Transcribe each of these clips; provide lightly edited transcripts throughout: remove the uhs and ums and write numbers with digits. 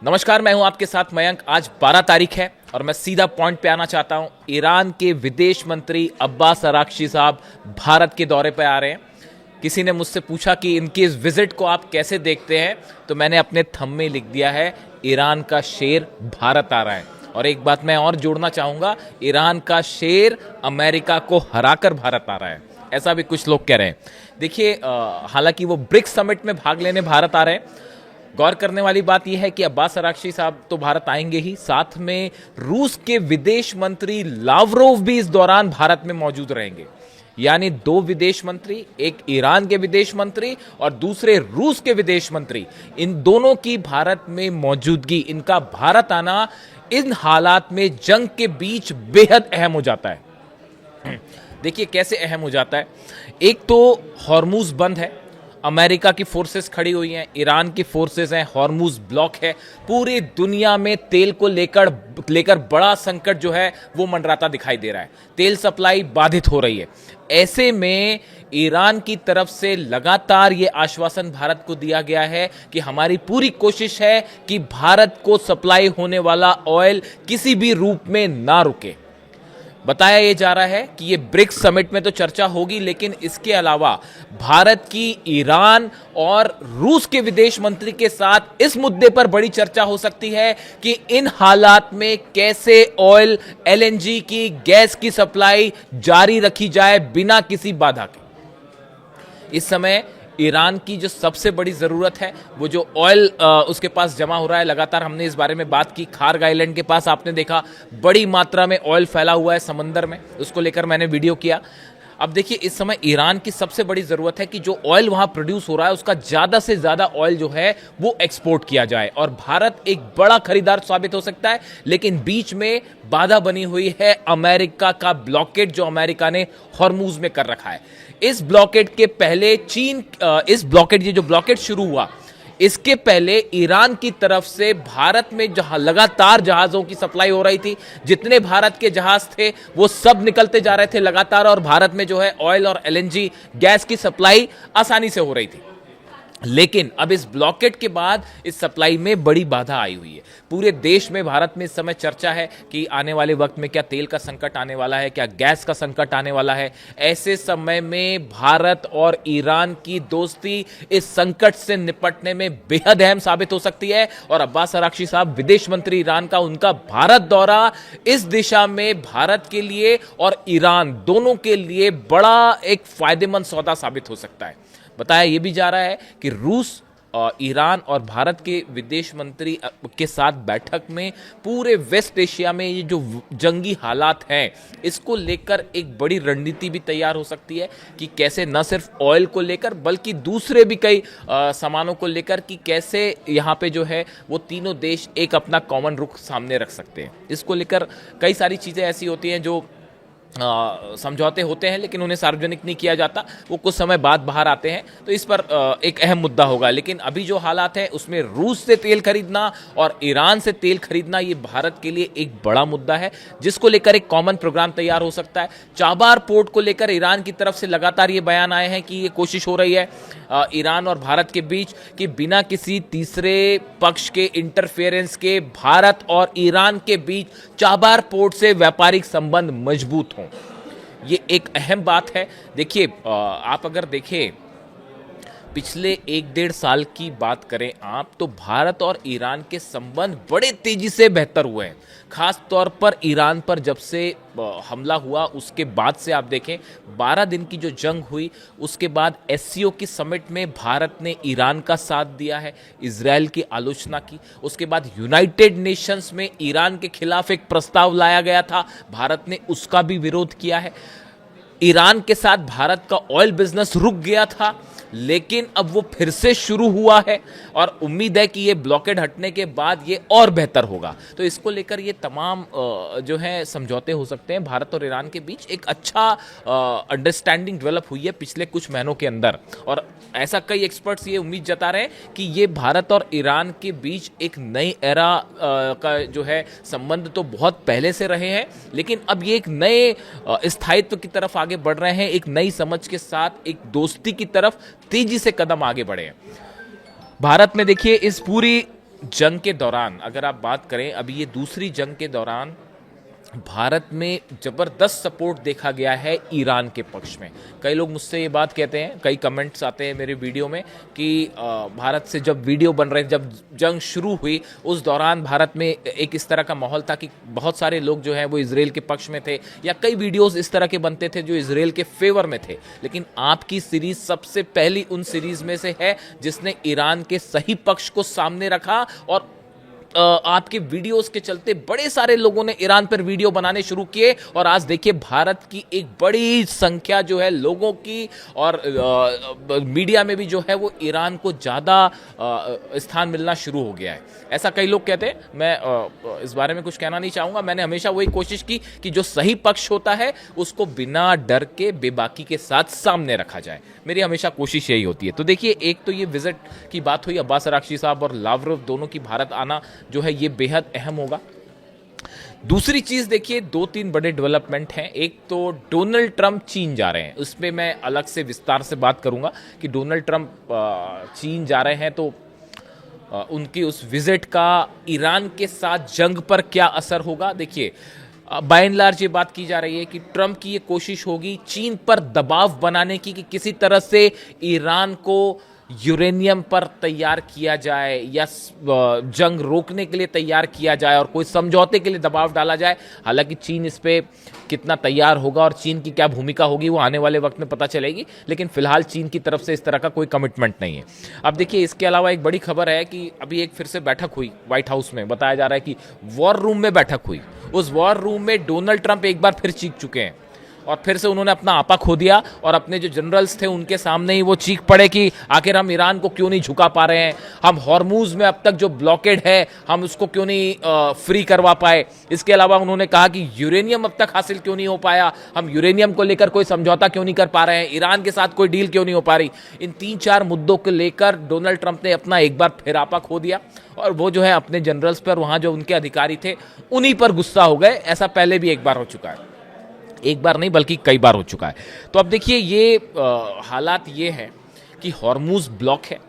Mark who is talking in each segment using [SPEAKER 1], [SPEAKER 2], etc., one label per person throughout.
[SPEAKER 1] नमस्कार, मैं हूं आपके साथ मयंक। आज 12 तारीख है और मैं सीधा पॉइंट पे आना चाहता हूं। ईरान के विदेश मंत्री अब्बास अराक्ची साहब भारत के दौरे पे आ रहे हैं। किसी ने मुझसे पूछा कि इनकी इस विजिट को आप कैसे देखते हैं, तो मैंने अपने थंब में लिख दिया है, ईरान का शेर भारत आ रहा है। और एक बात मैं और जोड़ना चाहूंगा, ईरान का शेर अमेरिका को हराकर भारत आ रहा है, ऐसा भी कुछ लोग कह रहे हैं। देखिए, हालांकि वो ब्रिक्स समिट में भाग लेने भारत आ रहे हैं। गौर करने वाली बात यह है कि अब्बास अराक्ची साहब तो भारत आएंगे ही, साथ में रूस के विदेश मंत्री लावरोव भी इस दौरान भारत में मौजूद रहेंगे। यानी दो विदेश मंत्री, एक ईरान के विदेश मंत्री और दूसरे रूस के विदेश मंत्री, इन दोनों की भारत में मौजूदगी, इनका भारत आना इन हालात में जंग के बीच बेहद अहम हो जाता है। देखिए कैसे अहम हो जाता है। एक तो हॉर्मुज बंद है, अमेरिका की फोर्सेस खड़ी हुई हैं, ईरान की फोर्सेस हैं, हॉर्मुज ब्लॉक है। पूरी दुनिया में तेल को लेकर बड़ा संकट जो है वो मंडराता दिखाई दे रहा है। तेल सप्लाई बाधित हो रही है। ऐसे में ईरान की तरफ से लगातार ये आश्वासन भारत को दिया गया है कि हमारी पूरी कोशिश है कि भारत को सप्लाई होने वाला ऑयल किसी भी रूप में ना रुके। बताया यह जा रहा है कि ये ब्रिक्स समिट में तो चर्चा होगी, लेकिन इसके अलावा भारत की ईरान और रूस के विदेश मंत्री के साथ इस मुद्दे पर बड़ी चर्चा हो सकती है कि इन हालात में कैसे ऑयल, एलएनजी की, गैस की सप्लाई जारी रखी जाए बिना किसी बाधा के। इस समय ईरान की जो सबसे बड़ी ज़रूरत है वो जो ऑयल उसके पास जमा हो रहा है। लगातार हमने इस बारे में बात की। खार्ग आइलैंड के पास आपने देखा बड़ी मात्रा में ऑयल फैला हुआ है समंदर में, उसको लेकर मैंने वीडियो किया। अब देखिए, इस समय ईरान की सबसे बड़ी ज़रूरत है कि जो ऑयल वहाँ प्रोड्यूस हो रहा है उसका ज़्यादा से ज़्यादा ऑयल जो है वो एक्सपोर्ट किया जाए, और भारत एक बड़ा खरीदार साबित हो सकता है। लेकिन बीच में बाधा बनी हुई है अमेरिका का ब्लॉकेड, जो अमेरिका ने हॉर्मुज में कर रखा है। इस ब्लॉकेड के पहले ये जो ब्लॉकेड शुरू हुआ, इसके पहले ईरान की तरफ से भारत में जहां लगातार जहाजों की सप्लाई हो रही थी, जितने भारत के जहाज थे वो सब निकलते जा रहे थे लगातार, और भारत में जो है ऑयल और एलएनजी गैस की सप्लाई आसानी से हो रही थी। लेकिन अब इस ब्लॉकेट के बाद इस सप्लाई में बड़ी बाधा आई हुई है। पूरे देश में भारत में इस समय चर्चा है कि आने वाले वक्त में क्या तेल का संकट आने वाला है, क्या गैस का संकट आने वाला है। ऐसे समय में भारत और ईरान की दोस्ती इस संकट से निपटने में बेहद अहम साबित हो सकती है। और अब्बास अराक्ची साहब विदेश मंत्री ईरान का, उनका भारत दौरा इस दिशा में भारत के लिए और ईरान दोनों के लिए बड़ा एक फायदेमंद सौदा साबित हो सकता है। बताया यह भी जा रहा है कि रूस, ईरान और भारत के विदेश मंत्री के साथ बैठक में पूरे वेस्ट एशिया में ये जो जंगी हालात हैं इसको लेकर एक बड़ी रणनीति भी तैयार हो सकती है कि कैसे न सिर्फ ऑयल को लेकर बल्कि दूसरे भी कई सामानों को लेकर कि कैसे यहाँ पे जो है वो तीनों देश एक अपना कॉमन रुख सामने रख सकते हैं। इसको लेकर कई सारी चीज़ें ऐसी होती हैं जो समझौते होते हैं लेकिन उन्हें सार्वजनिक नहीं किया जाता, वो कुछ समय बाद बाहर आते हैं, तो इस पर एक अहम मुद्दा होगा। लेकिन अभी जो हालात हैं उसमें रूस से तेल खरीदना और ईरान से तेल खरीदना ये भारत के लिए एक बड़ा मुद्दा है, जिसको लेकर एक कॉमन प्रोग्राम तैयार हो सकता है। चाबार पोर्ट को लेकर ईरान की तरफ से लगातार ये बयान आए हैं कि ये कोशिश हो रही है ईरान और भारत के बीच कि बिना किसी तीसरे पक्ष के इंटरफेरेंस के भारत और ईरान के बीच चाबार पोर्ट से व्यापारिक संबंध मजबूत हों। ये एक अहम बात है। देखिए, आप अगर देखें पिछले 1-1.5 साल की बात करें आप, तो भारत और ईरान के संबंध बड़े तेजी से बेहतर हुए हैं। खास तौर पर ईरान पर जब से हमला हुआ उसके बाद से आप देखें 12 दिन की जो जंग हुई, उसके बाद एससीओ की समिट में भारत ने ईरान का साथ दिया है, इजराइल की आलोचना की। उसके बाद यूनाइटेड नेशंस में ईरान के खिलाफ एक प्रस्ताव लाया गया था, भारत ने उसका भी विरोध किया है। ईरान के साथ भारत का ऑयल बिजनेस रुक गया था, लेकिन अब वो फिर से शुरू हुआ है और उम्मीद है कि ये ब्लॉकेड हटने के बाद ये और बेहतर होगा। तो इसको लेकर ये तमाम जो है समझौते हो सकते हैं भारत और ईरान के बीच। एक अच्छा अंडरस्टैंडिंग डेवलप हुई है पिछले कुछ महीनों के अंदर, और ऐसा कई एक्सपर्ट्स ये उम्मीद जता रहे हैं कि ये भारत और ईरान के बीच एक नई एरा का जो है संबंध तो बहुत पहले से रहे हैं, लेकिन अब ये एक नए स्थायित्व की तरफ आगे बढ़ रहे हैं, एक नई समझ के साथ एक दोस्ती की तरफ तेजी से कदम आगे बढ़े हैं। भारत में देखिए इस पूरी जंग के दौरान अगर आप बात करें, अभी ये दूसरी जंग के दौरान भारत में जबरदस्त सपोर्ट देखा गया है ईरान के पक्ष में। कई लोग मुझसे ये बात कहते हैं, कई कमेंट्स आते हैं मेरे वीडियो में कि भारत से जब वीडियो बन रहे, जब जंग शुरू हुई उस दौरान भारत में एक इस तरह का माहौल था कि बहुत सारे लोग जो हैं वो इजराइल के पक्ष में थे, या कई वीडियोस इस तरह के बनते थे जो इजराइल के फेवर में थे। लेकिन आपकी सीरीज सबसे पहली उन सीरीज में से है जिसने ईरान के सही पक्ष को सामने रखा, और आपके वीडियोस के चलते बड़े सारे लोगों ने ईरान पर वीडियो बनाने शुरू किए, और आज देखिए भारत की एक बड़ी संख्या जो है लोगों की और मीडिया में भी जो है वो ईरान को ज़्यादा स्थान मिलना शुरू हो गया है, ऐसा कई लोग कहते हैं। मैं इस बारे में कुछ कहना नहीं चाहूँगा। मैंने हमेशा वही कोशिश की कि जो सही पक्ष होता है उसको बिना डर के बेबाकी के साथ सामने रखा जाए, मेरी हमेशा कोशिश यही होती है। तो देखिए, एक तो ये विजिट की बात हुई, अब्बास अराक्ची साहब और लावरोव दोनों की भारत आना जो है ये बेहद अहम होगा। दूसरी चीज देखिए, 2-3 बड़े डेवलपमेंट हैं। एक तो डोनाल्ड ट्रंप चीन जा रहे हैं, उसमें मैं अलग से विस्तार से बात करूंगा कि डोनाल्ड ट्रंप चीन जा रहे हैं तो उनकी उस विजिट का ईरान के साथ जंग पर क्या असर होगा। देखिए, बाय एंड लार्ज ये बात की जा रही है कि ट्रंप की ये कोशिश होगी चीन पर दबाव बनाने की कि किसी तरह से ईरान को यूरेनियम पर तैयार किया जाए या जंग रोकने के लिए तैयार किया जाए और कोई समझौते के लिए दबाव डाला जाए। हालांकि चीन इस पे कितना तैयार होगा और चीन की क्या भूमिका होगी वो आने वाले वक्त में पता चलेगी, लेकिन फिलहाल चीन की तरफ से इस तरह का कोई कमिटमेंट नहीं है। अब देखिए, इसके अलावा एक बड़ी खबर है कि अभी एक फिर से बैठक हुई व्हाइट हाउस में, बताया जा रहा है कि वॉर रूम में बैठक हुई। उस वॉर रूम में डोनाल्ड ट्रंप एक बार फिर चीख चुके हैं और फिर से उन्होंने अपना आपा खो दिया, और अपने जो जनरल्स थे उनके सामने ही वो चीख पड़े कि आखिर हम ईरान को क्यों नहीं झुका पा रहे हैं, हम हॉर्मूज में अब तक जो ब्लॉकेड है हम उसको क्यों नहीं फ्री करवा पाए। इसके अलावा उन्होंने कहा कि यूरेनियम अब तक हासिल क्यों नहीं हो पाया, हम यूरेनियम को लेकर कोई समझौता क्यों नहीं कर पा रहे हैं, ईरान के साथ कोई डील क्यों नहीं हो पा रही। इन 3-4 मुद्दों को लेकर डोनाल्ड ट्रंप ने अपना एक बार फिर आपा खो दिया, और वो जो है अपने जनरल्स पर, वहां जो उनके अधिकारी थे उन्हीं पर गुस्सा हो गए। ऐसा पहले भी एक बार हो चुका है, एक बार नहीं बल्कि कई बार हो चुका है। तो अब देखिए, ये हालात ये है कि हॉर्मूज ब्लॉक है,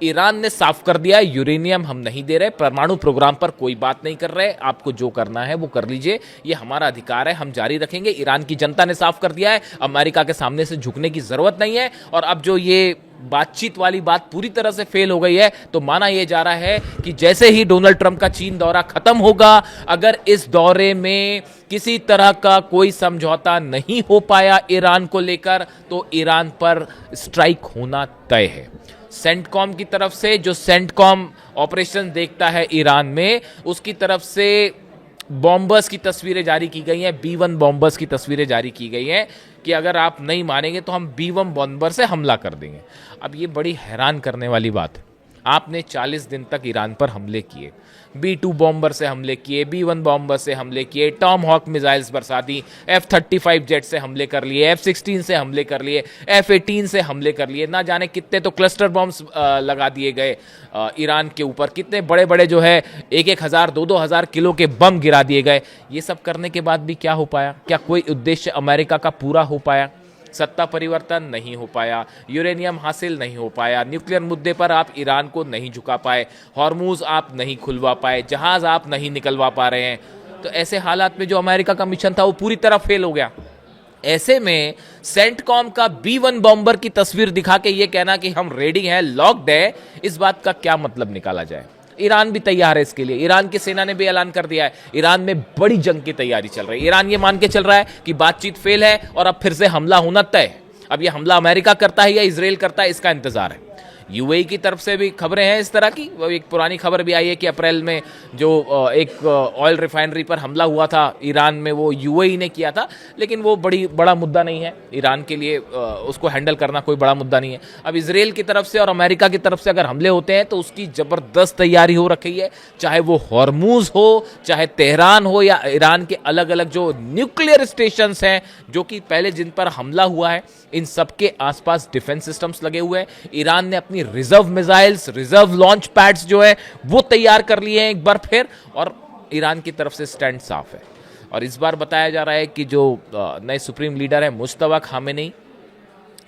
[SPEAKER 1] ईरान ने साफ कर दिया यूरेनियम हम नहीं दे रहे, परमाणु प्रोग्राम पर कोई बात नहीं कर रहे, आपको जो करना है वो कर लीजिए, ये हमारा अधिकार है, हम जारी रखेंगे। ईरान की जनता ने साफ कर दिया है, अमेरिका के सामने से झुकने की जरूरत नहीं है। और अब जो ये बातचीत वाली बात पूरी तरह से फेल हो गई है, तो माना यह जा रहा है कि जैसे ही डोनाल्ड ट्रंप का चीन दौरा खत्म होगा, अगर इस दौरे में किसी तरह का कोई समझौता नहीं हो पाया ईरान को लेकर, तो ईरान पर स्ट्राइक होना तय है। सेंटकॉम की तरफ से, जो सेंटकॉम ऑपरेशन देखता है ईरान में, उसकी तरफ से बॉम्बर्स की तस्वीरें जारी की गई हैं, B-1 बॉम्बर्स की तस्वीरें जारी की गई हैं कि अगर आप नहीं मानेंगे तो हम B-1 बॉम्बर से हमला कर देंगे। अब ये बड़ी हैरान करने वाली बात है, आपने 40 दिन तक ईरान पर हमले किए, B-2 बॉम्बर से हमले किए, B-1 बॉम्बर से हमले किए, टॉम हॉक मिसाइल्स बरसा दी, F-35 जेट से हमले कर लिए, F-16 से हमले कर लिए, F-18 से हमले कर लिए, ना जाने कितने तो क्लस्टर बॉम्ब्स लगा दिए गए ईरान के ऊपर, कितने बड़े बड़े जो है 1-1 हज़ार 2-2 हज़ार किलो के बम गिरा दिए गए। ये सब करने के बाद भी क्या हो पाया? क्या कोई उद्देश्य अमेरिका का पूरा हो पाया? सत्ता परिवर्तन नहीं हो पाया, यूरेनियम हासिल नहीं हो पाया, न्यूक्लियर मुद्दे पर आप ईरान को नहीं झुका पाए, हॉर्मूज आप नहीं खुलवा पाए, जहाज आप नहीं निकलवा पा रहे हैं। तो ऐसे हालात में जो अमेरिका का मिशन था वो पूरी तरह फेल हो गया। ऐसे में सेंटकॉम का B-1 बॉम्बर की तस्वीर दिखा के ये कहना कि हम रेडी हैं, लॉक्ड है, इस बात का क्या मतलब निकाला जाए? ईरान भी तैयार है इसके लिए, ईरान की सेना ने भी ऐलान कर दिया है, ईरान में बड़ी जंग की तैयारी चल रही है। ईरान ये मान के चल रहा है कि बातचीत फेल है और अब फिर से हमला होना तय है। अब ये हमला अमेरिका करता है या इजराइल करता है, इसका इंतजार है। यूएई की तरफ से भी खबरें हैं इस तरह की, एक पुरानी खबर भी आई है कि अप्रैल में जो एक ऑयल रिफाइनरी पर हमला हुआ था ईरान में, वो यूएई ने किया था, लेकिन वो बड़ा मुद्दा नहीं है ईरान के लिए, उसको हैंडल करना कोई बड़ा मुद्दा नहीं है। अब इजराइल की तरफ से और अमेरिका की तरफ से अगर हमले होते हैं तो उसकी ज़बरदस्त तैयारी हो रखी है, चाहे वो हॉर्मूज हो, चाहे तेहरान हो, या ईरान के अलग अलग जो न्यूक्लियर स्टेशन हैं जो कि पहले जिन पर हमला हुआ है, इन सबके आसपास डिफेंस सिस्टम्स लगे हुए हैं। ईरान ने अपनी reserve missiles, reserve launch pads जो है वो तैयार कर लिए हैं एक बार फिर, और ईरान की तरफ से स्टैंड साफ है। और इस बार बताया जा रहा है कि जो नए सुप्रीम लीडर है मुश्तबा खामेनी,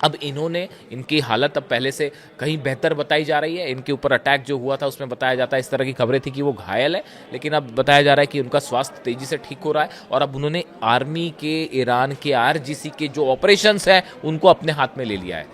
[SPEAKER 1] अब इन्होंने, इनकी हालत अब पहले से कहीं बेहतर बताई जा रही है। इनके ऊपर अटैक जो हुआ था उसमें बताया जाता है, इस तरह की खबरें थी कि वो घायल है, लेकिन अब बताया जा रहा है कि उनका स्वास्थ्य तेजी से ठीक हो रहा है और अब उन्होंने आर्मी के, ईरान के आईआरजीसी के जो ऑपरेशंस हैं उनको अपने हाथ में ले लिया है।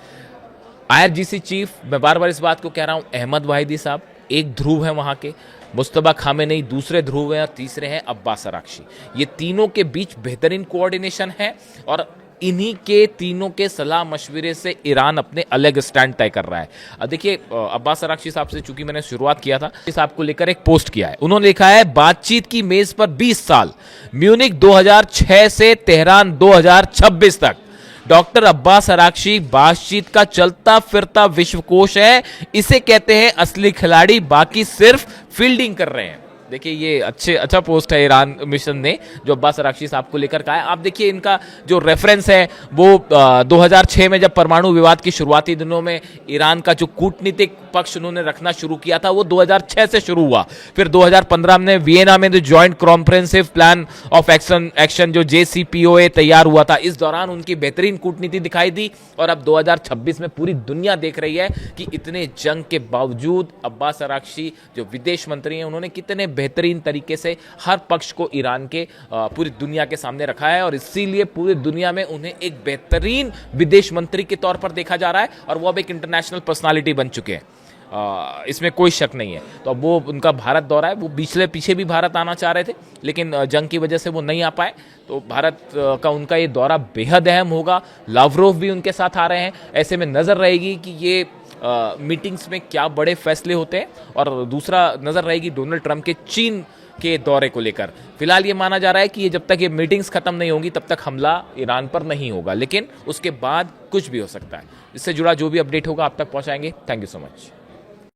[SPEAKER 1] आईआरजीसी चीफ, मैं बार बार इस बात को कह रहा हूं, अहमद वाहिदी साहब एक ध्रुव है वहां के, मुस्तबा खामेनेई दूसरे ध्रुव हैं और तीसरे हैं अब्बास अराक्ची। ये तीनों के बीच बेहतरीन कोऑर्डिनेशन है और इन्हीं के तीनों के सलाह मशवरे से ईरान अपने अलग स्टैंड तय कर रहा है। अब देखिए, अब्बास अराक्ची साहब से चूंकि मैंने शुरुआत किया था, इस आपको लेकर एक पोस्ट किया है। उन्होंने लिखा है, बातचीत की मेज पर 20 साल, म्यूनिक 2006 से तेहरान 2026 तक। डॉक्टर अब्बास अराक्ची बातचीत का चलता फिरता विश्वकोश है। इसे कहते हैं असली खिलाड़ी, बाकी सिर्फ फील्डिंग कर रहे हैं। देखिए, ये अच्छा पोस्ट है ईरान मिशन ने जो अब्बास अराक्ची साहब को लेकर कहा है। आप देखिए, इनका जो रेफरेंस है वो 2006 में जब परमाणु विवाद की शुरुआती दिनों में ईरान का जो कूटनीतिक पक्ष उन्होंने रखना शुरू किया था वो 2006 से शुरू हुआ। फिर 2015 में वियना में जो joint comprehensive plan of action जो JCPOA तैयार हुआ था, इस दौरान उनकी बेहतरीन कूटनीति दिखाई दी। और अब 2026 में पूरी दुनिया देख रही है कि इतने जंग के बावजूद अब्बास अराक्ची जो विदेश मंत्री हैं, उन्होंने कितने बेहतरीन तरीके से हर पक्ष को ईरान के पूरी दुनिया के सामने रखा है और इसीलिए पूरी दुनिया में उन्हें एक बेहतरीन विदेश मंत्री के तौर पर देखा जा रहा है और वो अब एक इंटरनेशनल पर्सनालिटी बन चुके हैं। इसमें कोई शक नहीं है। तो अब वो उनका भारत दौरा है, वो पीछे भी भारत आना चाह रहे थे, लेकिन जंग की वजह से वो नहीं आ पाए। तो भारत का उनका ये दौरा बेहद अहम होगा। लावरोव भी उनके साथ आ रहे हैं। ऐसे में नजर रहेगी कि ये मीटिंग्स में क्या बड़े फैसले होते हैं। और दूसरा नजर रहेगी डोनाल्ड ट्रंप के चीन के दौरे को लेकर। फिलहाल ये माना जा रहा है कि ये जब तक ये मीटिंग्स खत्म नहीं होंगी तब तक हमला ईरान पर नहीं होगा, लेकिन उसके बाद कुछ भी हो सकता है। इससे जुड़ा जो भी अपडेट होगा आप तक पहुंचाएंगे। Thank you so much.